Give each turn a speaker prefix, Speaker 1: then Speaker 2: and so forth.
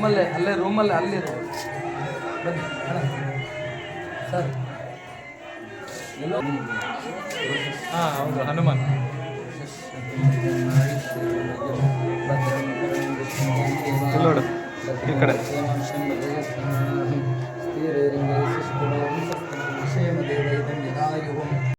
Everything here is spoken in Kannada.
Speaker 1: ರೂಮಲ್ಲೇ ಅಲ್ಲಿ ಬನ್ನಿ ಸರ್ ಎಲ್ಲೋ
Speaker 2: ಹಾಂ ಹೌದು ಹನುಮಾನ್ ನೋಡು ಈ ಕಡೆ